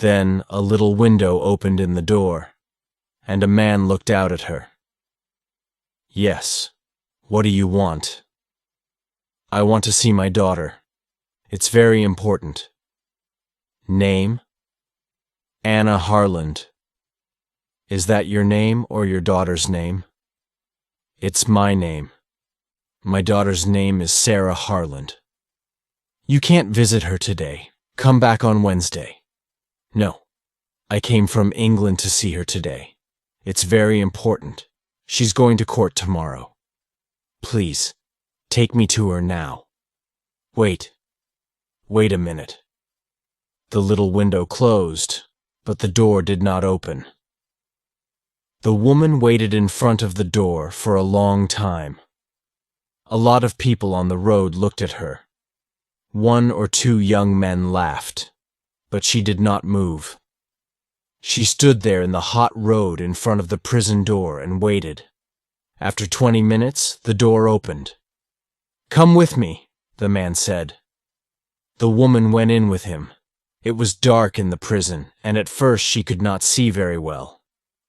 Then a little window opened in the door, and a man looked out at her. "Yes, what do you want?" "I want to see my daughter. It's very important." "Name?" "Anna Harland." "Is that your name or your daughter's name?" "It's my name. My daughter's name is Sarah Harland." "You can't visit her today. Come back on Wednesday." "No. I came from England to see her today. It's very important. She's going to court tomorrow. Please, take me to her now." Wait a minute." The little window closed, but the door did not open. The woman waited in front of the door for a long time. A lot of people on the road looked at her. 1 or 2 young men laughed, but she did not move. She stood there in the hot road in front of the prison door and waited. After 20 minutes, the door opened. "Come with me," the man said. The woman went in with him. It was dark in the prison, and at first she could not see very well.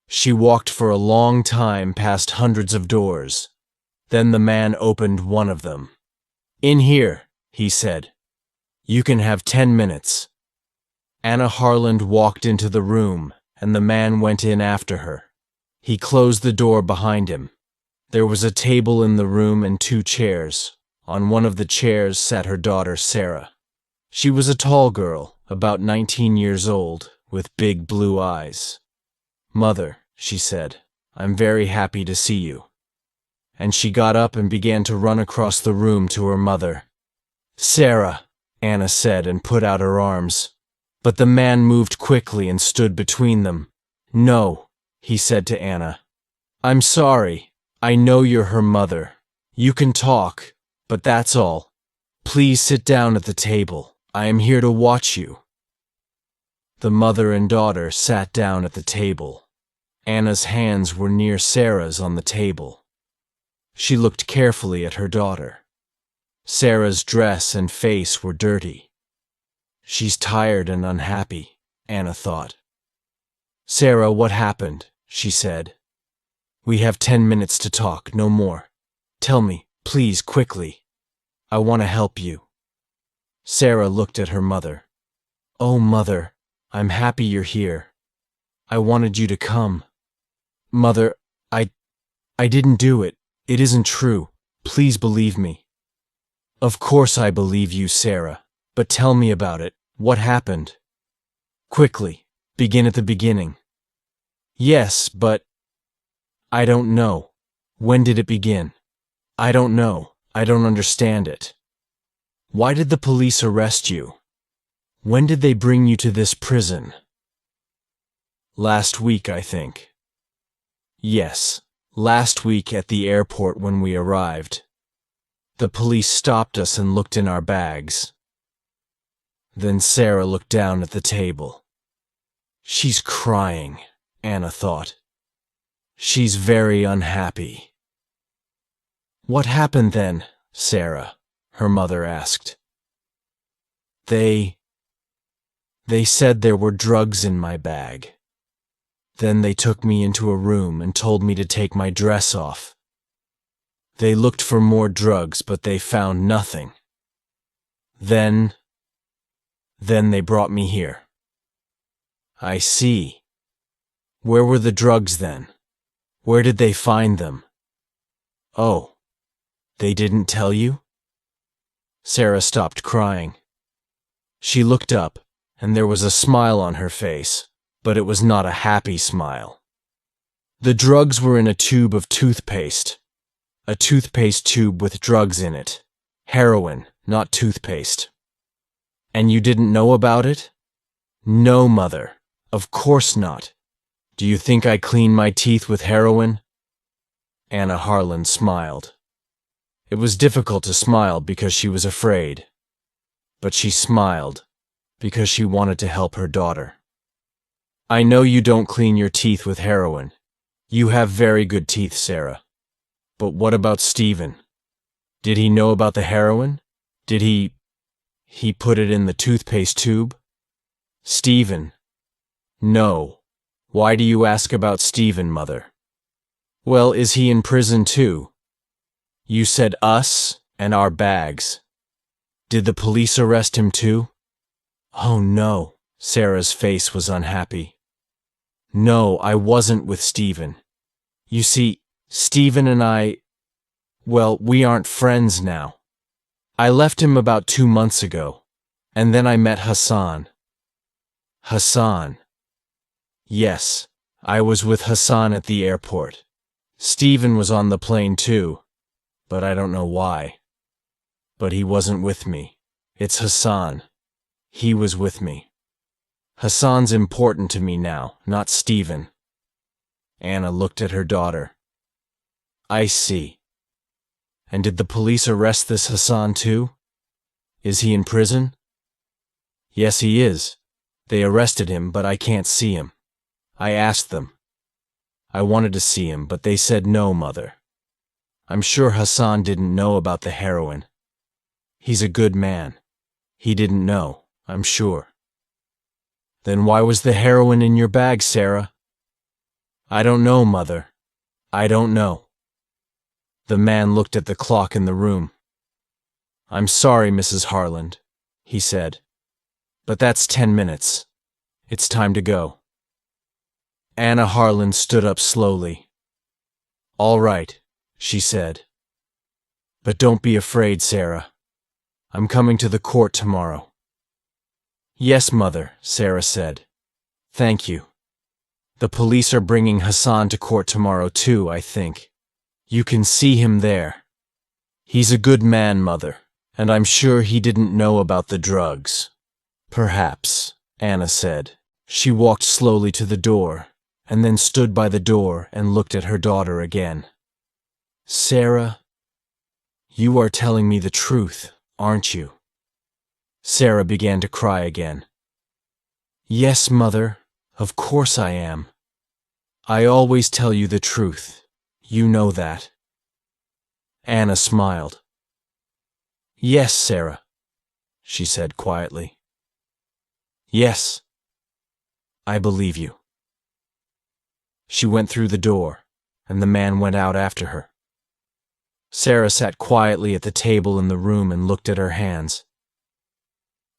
She walked for a long time past hundreds of doors. Then the man opened one of them. "In here," he said. "You can have 10 minutes." Anna Harland walked into the room, and the man went in after her. He closed the door behind him. There was a table in the room and 2 chairs. On one of the chairs sat her daughter, Sarah. She was a tall girl, about 19 years old, with big blue eyes. "Mother," she said, "I'm very happy to see you." And she got up and began to run across the room to her mother. "Sarah," Anna said, and put out her arms. But the man moved quickly and stood between them. "No," he said to Anna. "I'm sorry. I know you're her mother. You can talk, but that's all. Please sit down at the table. I am here to watch you." The mother and daughter sat down at the table. Anna's hands were near Sarah's on the table. She looked carefully at her daughter. Sarah's dress and face were dirty. "She's tired and unhappy," Anna thought. "Sarah, what happened?" she said. "We have 10 minutes to talk, no more. Tell me, please, quickly. I want to help you." Sarah looked at her mother. "Oh, Mother, I'm happy you're here. I wanted you to come." "Mother, I didn't do it. It isn't true. Please believe me." "Of course I believe you, Sarah. But tell me about it. What happened?" "Quickly. Begin at the beginning." "Yes, but—" "I don't know. When did it begin?" "I don't know. I don't understand it." "Why did the police arrest you? When did they bring you to this prison?" "Last week, I think." "Yes, last week at the airport when we arrived. The police stopped us and looked in our bags." Then Sarah looked down at the table. "She's crying," Anna thought. "She's very unhappy." "What happened then, Sarah?" her mother asked. They said there were drugs in my bag. Then they took me into a room and told me to take my dress off. They looked for more drugs, but they found nothing. Then they brought me here." "I see. Where were the drugs then? Where did they find them?" "Oh, they didn't tell you?" Sarah stopped crying. She looked up, and there was a smile on her face, but it was not a happy smile. "The drugs were in a tube of toothpaste. A toothpaste tube with drugs in it. Heroin, not toothpaste." "And you didn't know about it?" "No, Mother. Of course not. Do you think I clean my teeth with heroin?" Anna Harland smiled. It was difficult to smile because she was afraid. But she smiled because she wanted to help her daughter. "I know you don't clean your teeth with heroin. You have very good teeth, Sarah. But what about Stephen? Did he know about the heroin? Did he put it in the toothpaste tube?" "Stephen," No. Why do you ask about Stephen, Mother? Well, is he in prison too? You said us and our bags. Did the police arrest him too? Oh no. Sarah's face was unhappy. No, I wasn't with Stephen. You see, Stephen and well, we aren't friends now. I left him about 2 months ago, and then I met Hassan. Hassan. Yes, I was with Hassan at the airport. Stephen was on the plane too, but I don't know why. But he wasn't with me. It's Hassan. He was with me. Hassan's important to me now, not Stephen. Anna looked at her daughter. I see. And did the police arrest this Hassan too? Is he in prison? Yes, he is. They arrested him, but I can't see him. I asked them. I wanted to see him, but they said no, Mother. I'm sure Hassan didn't know about the heroin. He's a good man. He didn't know, I'm sure. Then why was the heroin in your bag, Sarah? I don't know, Mother. I don't know. The man looked at the clock in the room. I'm sorry, Mrs. Harland, he said. But that's 10 minutes. It's time to go. Anna Harland stood up slowly. All right, she said. But don't be afraid, Sarah. I'm coming to the court tomorrow. Yes, Mother, Sarah said. Thank you. The police are bringing Hassan to court tomorrow too, I think. You can see him there. He's a good man, Mother, and I'm sure he didn't know about the drugs. Perhaps, Anna said. She walked slowly to the door, and then stood by the door and looked at her daughter again. Sarah, you are telling me the truth, aren't you? Sarah began to cry again. Yes, Mother, of course I am. I always tell you the truth. You know that. Anna smiled. Yes, Sarah, she said quietly. Yes, I believe you. She went through the door, and the man went out after her. Sarah sat quietly at the table in the room and looked at her hands.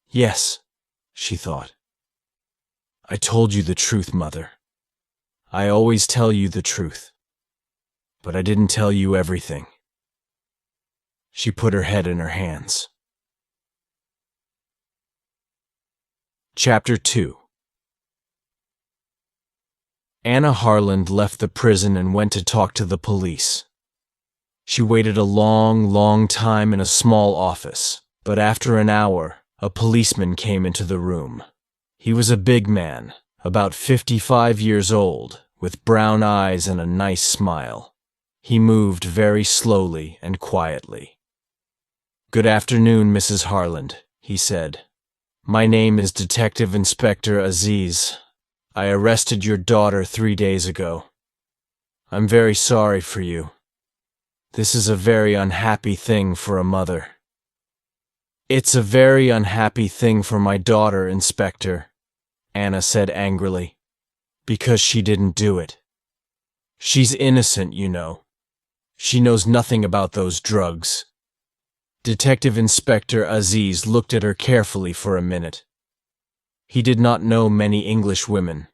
Yes, she thought. I told you the truth, Mother. I always tell you the truth. But I didn't tell you everything. She put her head in her hands. Chapter 2. Anna Harland left the prison and went to talk to the police. She waited a long, long time in a small office, but after an hour, a policeman came into the room. He was a big man, about 55 years old, with brown eyes and a nice smile. He moved very slowly and quietly. Good afternoon, Mrs. Harland, he said. My name is Detective Inspector Aziz. I arrested your daughter 3 days ago. I'm very sorry for you. This is a very unhappy thing for a mother. It's a very unhappy thing for my daughter, Inspector, Anna said angrily, because she didn't do it. She's innocent, you know. She knows nothing about those drugs. Detective Inspector Aziz looked at her carefully for a minute. He did not know many English women.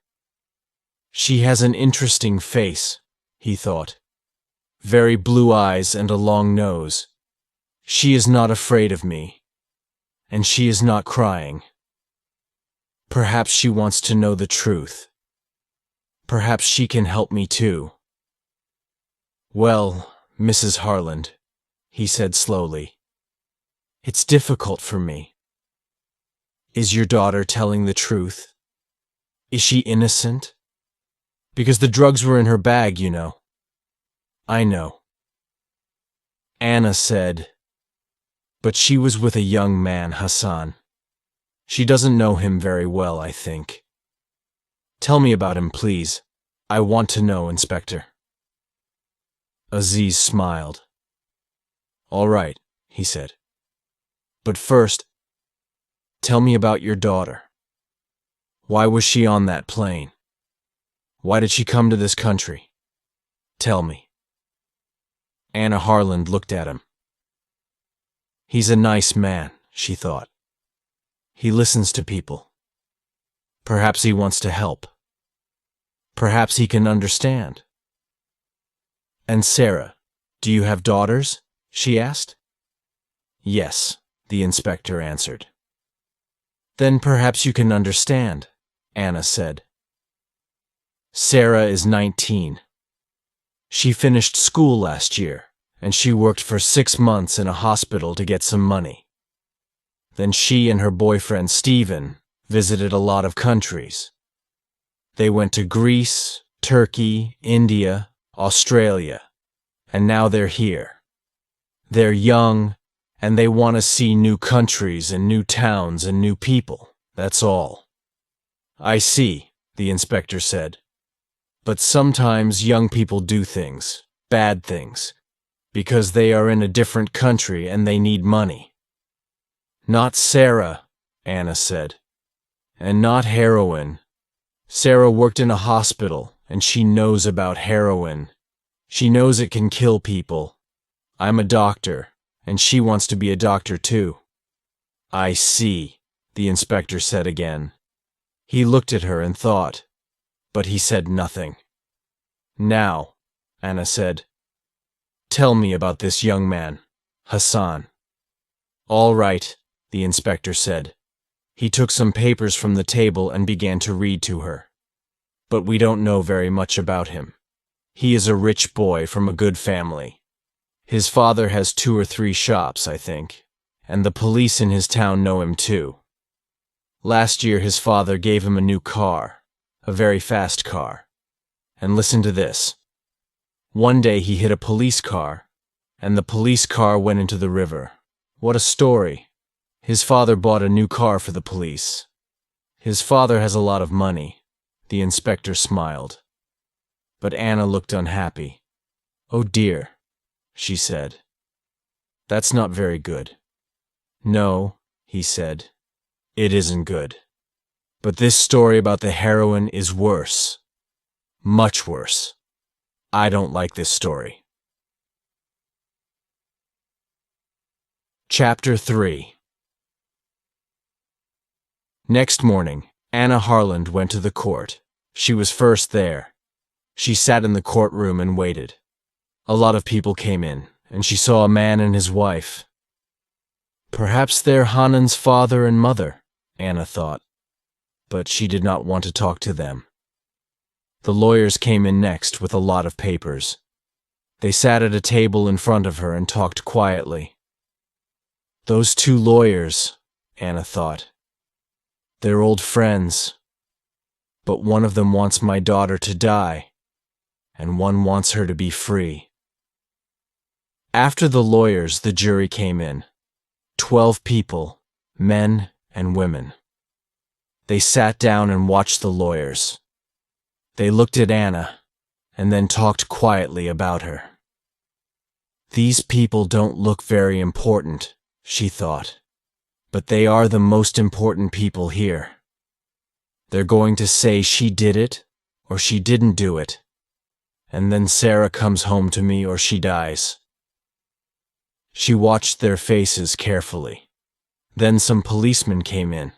She has an interesting face, he thought. Very blue eyes and a long nose. She is not afraid of me. And she is not crying. Perhaps she wants to know the truth. Perhaps she can help me too. Well, Mrs. Harland, he said slowly, it's difficult for me. Is your daughter telling the truth? Is she innocent? Because the drugs were in her bag, you know. I know. Anna said, but she was with a young man, Hassan. She doesn't know him very well, I think. Tell me about him, please. I want to know, Inspector. Aziz smiled. All right, he said. But first, tell me about your daughter. Why was she on that plane? Why did she come to this country? Tell me. Anna Harland looked at him. He's a nice man, she thought. He listens to people. Perhaps he wants to help. Perhaps he can understand. And Sarah, do you have daughters? She asked. Yes, the inspector answered. Then perhaps you can understand, Anna said. Sarah is 19. She finished school last year, and she worked for 6 months in a hospital to get some money. Then she and her boyfriend Stephen visited a lot of countries. They went to Greece, Turkey, India, Australia, and now they're here. They're young, and they want to see new countries and new towns and new people, that's all. I see, the inspector said. But sometimes young people do things, bad things, because they are in a different country and they need money. Not Sarah, Anna said. And not heroin. Sarah worked in a hospital, and she knows about heroin. She knows it can kill people. I'm a doctor, and she wants to be a doctor too. I see, the inspector said again. He looked at her and thought, but he said nothing. Now, Anna said, tell me about this young man, Hassan. All right, the inspector said. He took some papers from the table and began to read to her. But we don't know very much about him. He is a rich boy from a good family. His father has 2 or 3 shops, I think, and the police in his town know him too. Last year his father gave him a new car, a very fast car. And listen to this. One day he hit a police car, and the police car went into the river. What a story. His father bought a new car for the police. His father has a lot of money. The inspector smiled. But Anna looked unhappy. Oh dear, she said. That's not very good. No, he said. It isn't good. But this story about the heroine is worse. Much worse. I don't like this story. Chapter 3. Next morning, Anna Harland went to the court. She was first there. She sat in the courtroom and waited. A lot of people came in, and she saw a man and his wife. Perhaps they're Hanan's father and mother, Anna thought. But she did not want to talk to them. The lawyers came in next with a lot of papers. They sat at a table in front of her and talked quietly. Those 2 lawyers, Anna thought. They're old friends. But one of them wants my daughter to die, and one wants her to be free. After the lawyers, the jury came in. 12 people, men and women. They sat down and watched the lawyers. They looked at Anna, and then talked quietly about her. These people don't look very important, she thought. But they are the most important people here. They're going to say she did it, or she didn't do it. And then Sarah comes home to me or she dies. She watched their faces carefully. Then some policemen came in.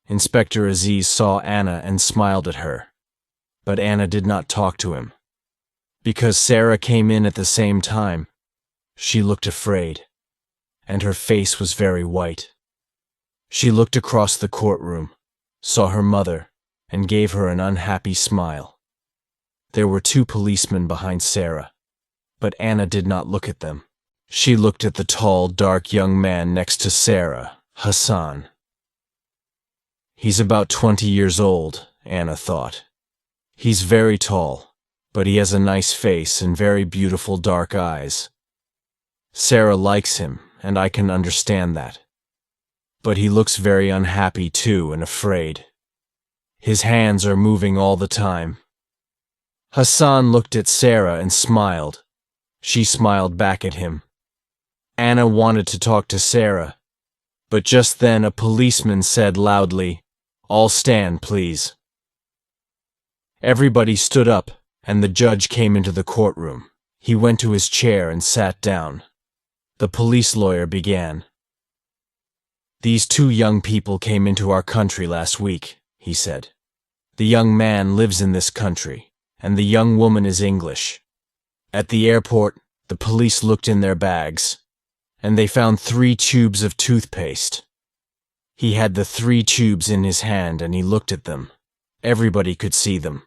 Inspector Aziz saw Anna and smiled at her. But Anna did not talk to him. Because Sarah came in at the same time, she looked afraid, and her face was very white. She looked across the courtroom, saw her mother, and gave her an unhappy smile. There were 2 policemen behind Sarah, but Anna did not look at them. She looked at the tall, dark young man next to Sarah, Hassan. He's about 20 years old, Anna thought. He's very tall, but he has a nice face and very beautiful dark eyes. Sarah likes him, and I can understand that. But he looks very unhappy too and afraid. His hands are moving all the time. Hassan looked at Sarah and smiled. She smiled back at him. Anna wanted to talk to Sarah, but just then a policeman said loudly, All stand, please. Everybody stood up, and the judge came into the courtroom. He went to his chair and sat down. The police lawyer began. These two young people came into our country last week, he said. The young man lives in this country, and the young woman is English. At the airport, the police looked in their bags, and they found 3 tubes of toothpaste. He had the 3 tubes in his hand and he looked at them. Everybody could see them.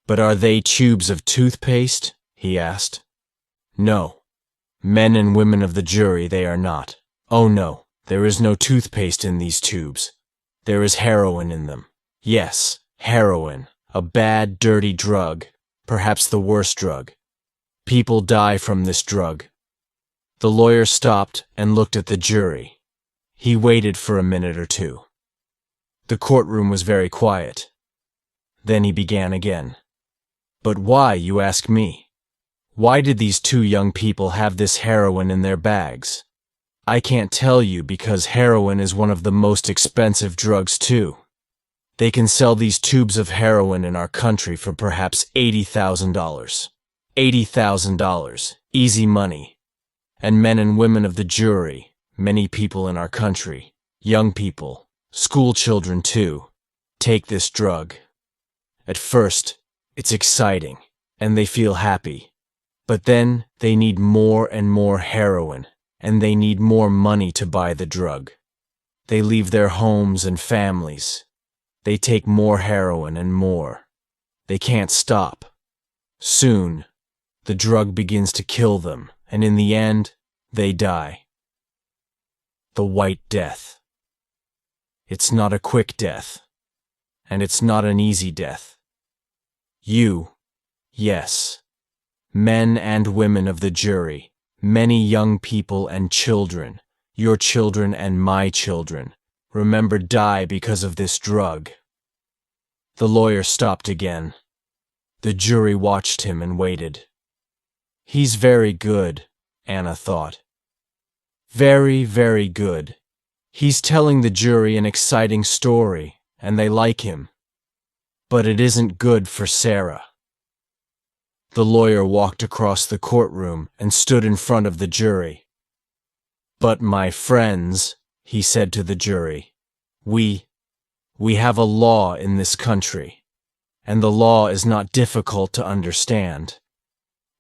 But are they tubes of toothpaste? He asked. No. Men and women of the jury, they are not. Oh no, there is no toothpaste in these tubes. There is heroin in them. Yes, heroin. A bad, dirty drug. Perhaps the worst drug. People die from this drug. The lawyer stopped and looked at the jury. He waited for a minute or two. The courtroom was very quiet. Then he began again. But why, you ask me? Why did these 2 young people have this heroin in their bags? I can't tell you because heroin is one of the most expensive drugs too. They can sell these tubes of heroin in our country for perhaps $80,000. $80,000, easy money. And men and women of the jury, many people in our country, young people, school children too, take this drug. At first, it's exciting, and they feel happy. But then they need more and more heroin, and they need more money to buy the drug. They leave their homes and families. They take more heroin and more. They can't stop. Soon, the drug begins to kill them, and in the end, they die. The White Death. It's not a quick death, and it's not an easy death. You, yes, men and women of the jury, many young people and children, your children and my children, remember die because of this drug. The lawyer stopped again. The jury watched him and waited. He's very good, Anna thought. Very, very good. He's telling the jury an exciting story, and they like him. But it isn't good for Sarah. The lawyer walked across the courtroom and stood in front of the jury. But my friends, he said to the jury, we have a law in this country, and the law is not difficult to understand.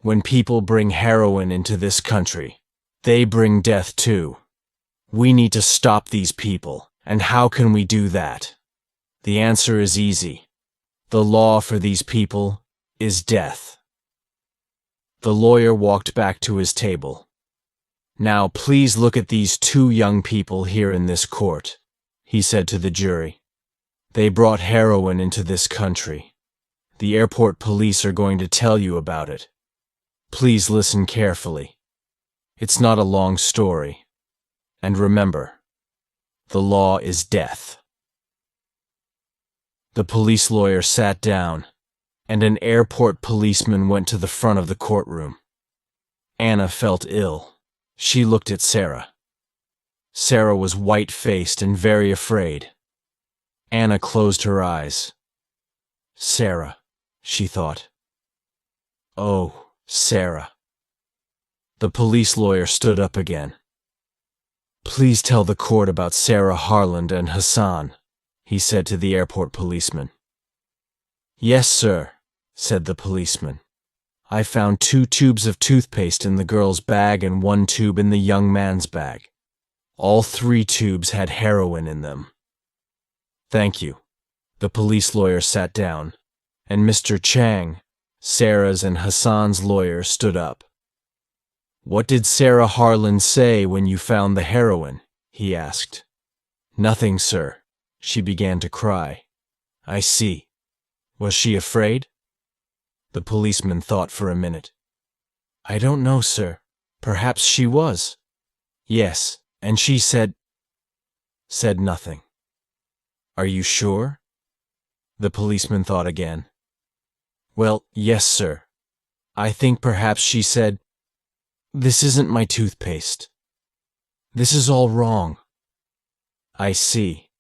When people bring heroin into this country, they bring death too. We need to stop these people, and how can we do that? The answer is easy. The law for these people is death. The lawyer walked back to his table. Now please look at these 2 young people here in this court, he said to the jury. They brought heroin into this country. The airport police are going to tell you about it. Please listen carefully. It's not a long story. And remember, the law is death. The police lawyer sat down, and an airport policeman went to the front of the courtroom. Anna felt ill. She looked at Sarah. Sarah was white-faced and very afraid. Anna closed her eyes. Sarah, she thought. Oh, Sarah. The police lawyer stood up again. Please tell the court about Sarah Harland and Hassan, he said to the airport policeman. Yes, sir, said the policeman. I found 2 tubes of toothpaste in the girl's bag and 1 tube in the young man's bag. All 3 tubes had heroin in them. Thank you. The police lawyer sat down, and Mr. Chang, Sarah's and Hassan's lawyer, stood up. What did Sarah Harland say when you found the heroin? He asked. Nothing, sir. She began to cry. I see. Was she afraid? The policeman thought for a minute. I don't know, sir. Perhaps she was. Yes, and she said nothing. Are you sure? The policeman thought again. Well, yes, sir. I think perhaps she said, "This isn't my toothpaste. This is all wrong." I see.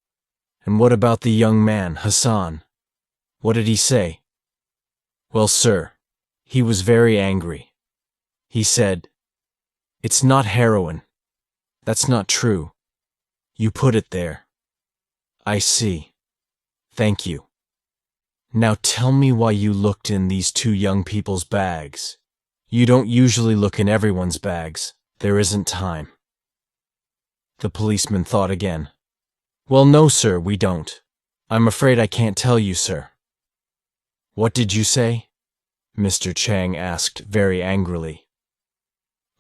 And what about the young man, Hassan? What did he say? Well, sir, he was very angry. He said, "It's not heroin. That's not true. You put it there." I see. Thank you. Now tell me why you looked in these two young people's bags. You don't usually look in everyone's bags. There isn't time. The policeman thought again. Well, no, sir, we don't. I'm afraid I can't tell you, sir. What did you say? Mr. Chang asked very angrily.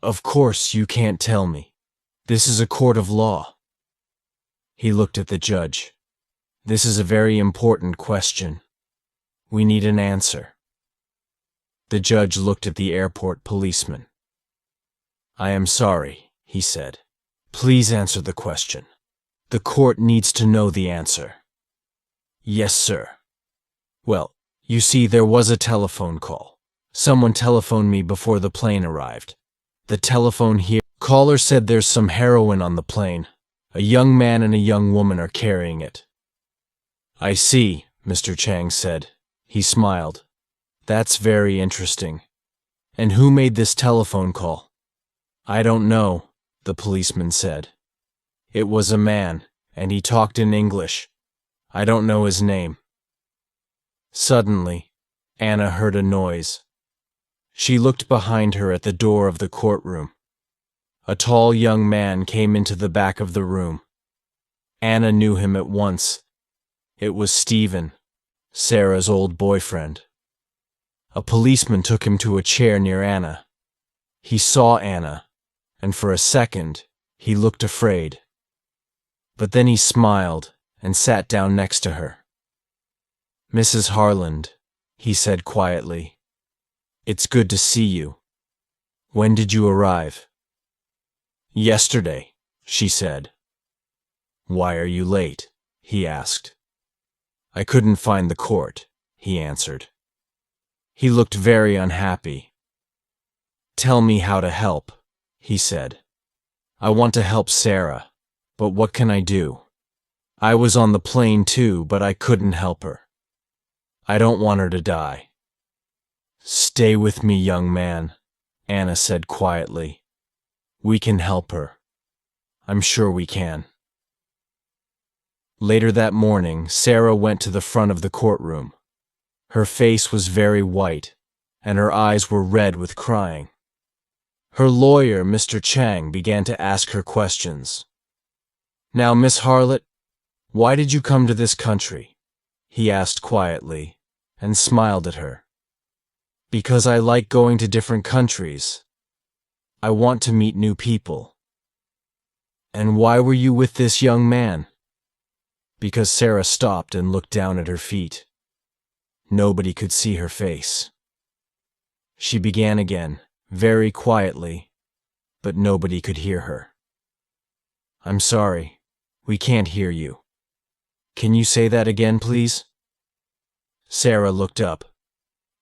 Of course you can't tell me. This is a court of law. He looked at the judge. This is a very important question. We need an answer. The judge looked at the airport policeman. I am sorry, he said. Please answer the question. The court needs to know the answer. Yes, sir. Well, you see, there was a telephone call. Someone telephoned me before the plane arrived. The telephone here. Caller said there's some heroin on the plane. A young man and a young woman are carrying it. I see, Mr. Chang said. He smiled. That's very interesting. And who made this telephone call? I don't know, the policeman said. It was a man, and he talked in English. I don't know his name. Suddenly, Anna heard a noise. She looked behind her at the door of the courtroom. A tall young man came into the back of the room. Anna knew him at once. It was Stephen, Sarah's old boyfriend. A policeman took him to a chair near Anna. He saw Anna, and for a second, he looked afraid. But then he smiled and sat down next to her. Mrs. Harland, he said quietly, it's good to see you. When did you arrive? Yesterday, she said. Why are you late? He asked. I couldn't find the court, he answered. He looked very unhappy. Tell me how to help, he said. I want to help Sarah, but what can I do? I was on the plane too, but I couldn't help her. I don't want her to die. Stay with me, young man, Anna said quietly. We can help her. I'm sure we can. Later that morning, Sarah went to the front of the courtroom. Her face was very white, and her eyes were red with crying. Her lawyer, Mr. Chang, began to ask her questions. Now, Miss Harlot, why did you come to this country? He asked quietly, and smiled at her. Because I like going to different countries. I want to meet new people. And why were you with this young man? Because Sarah stopped and looked down at her feet. Nobody could see her face. She began again, very quietly, but nobody could hear her. I'm sorry, we can't hear you. Can you say that again, please? Sarah looked up.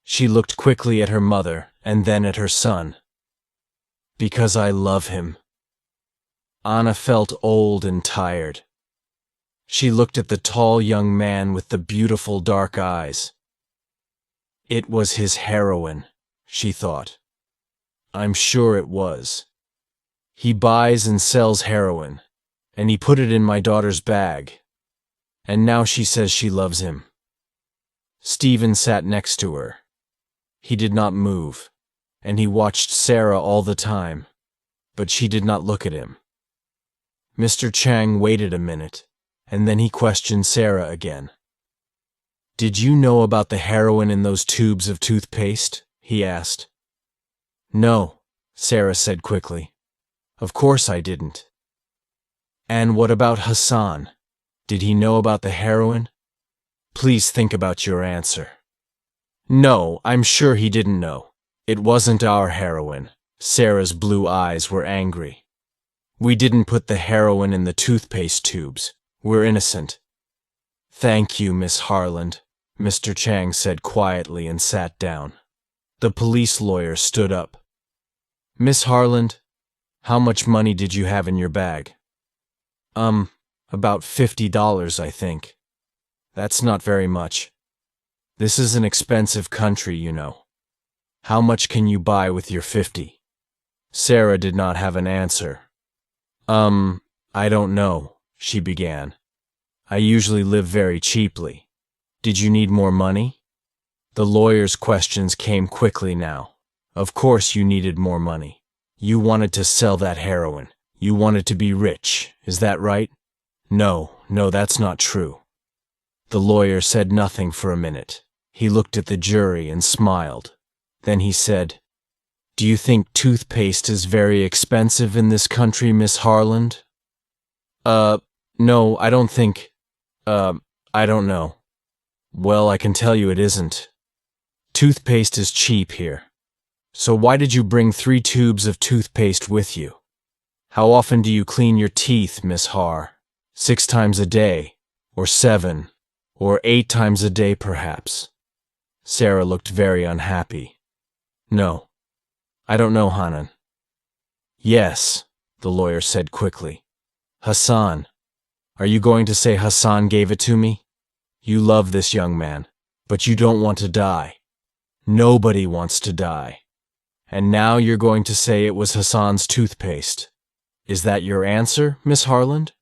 She looked quickly at her mother and then at her son. Because I love him. Anna felt old and tired. She looked at the tall young man with the beautiful dark eyes. It was his heroin, she thought. I'm sure it was. He buys and sells heroin, and he put it in my daughter's bag. And now she says she loves him. Stephen sat next to her. He did not move, and he watched Sarah all the time, but she did not look at him. Mr. Chang waited a minute, and then he questioned Sarah again. Did you know about the heroin in those tubes of toothpaste? He asked. No, Sarah said quickly. Of course I didn't. And what about Hassan? Did he know about the heroin? Please think about your answer. No, I'm sure he didn't know. It wasn't our heroin. Sarah's blue eyes were angry. We didn't put the heroin in the toothpaste tubes. We're innocent. Thank you, Miss Harland, Mr. Chang said quietly and sat down. The police lawyer stood up. Miss Harland, how much money did you have in your bag? About $50, I think. That's not very much. This is an expensive country, you know. How much can you buy with your 50? Sarah did not have an answer. I don't know, she began. I usually live very cheaply. Did you need more money? The lawyer's questions came quickly now. Of course you needed more money. You wanted to sell that heroin. You wanted to be rich, is that right? No, that's not true. The lawyer said nothing for a minute. He looked at the jury and smiled. Then he said, "Do you think toothpaste is very expensive in this country, Miss Harland?" No, I don't think, I don't know. Well, I can tell you it isn't. Toothpaste is cheap here. So why did you bring 3 tubes of toothpaste with you? How often do you clean your teeth, Miss Har? 6 times a day, or 7, or 8 times a day perhaps? Sarah looked very unhappy. No, I don't know, Hanan. Yes, the lawyer said quickly. Hassan. Are you going to say Hassan gave it to me? You love this young man, but you don't want to die. Nobody wants to die. And now you're going to say it was Hassan's toothpaste. Is that your answer, Miss Harland?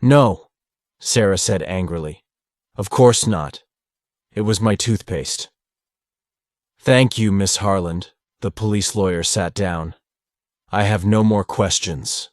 No, Sarah said angrily. Of course not. It was my toothpaste. Thank you, Miss Harland. The police lawyer sat down. I have no more questions.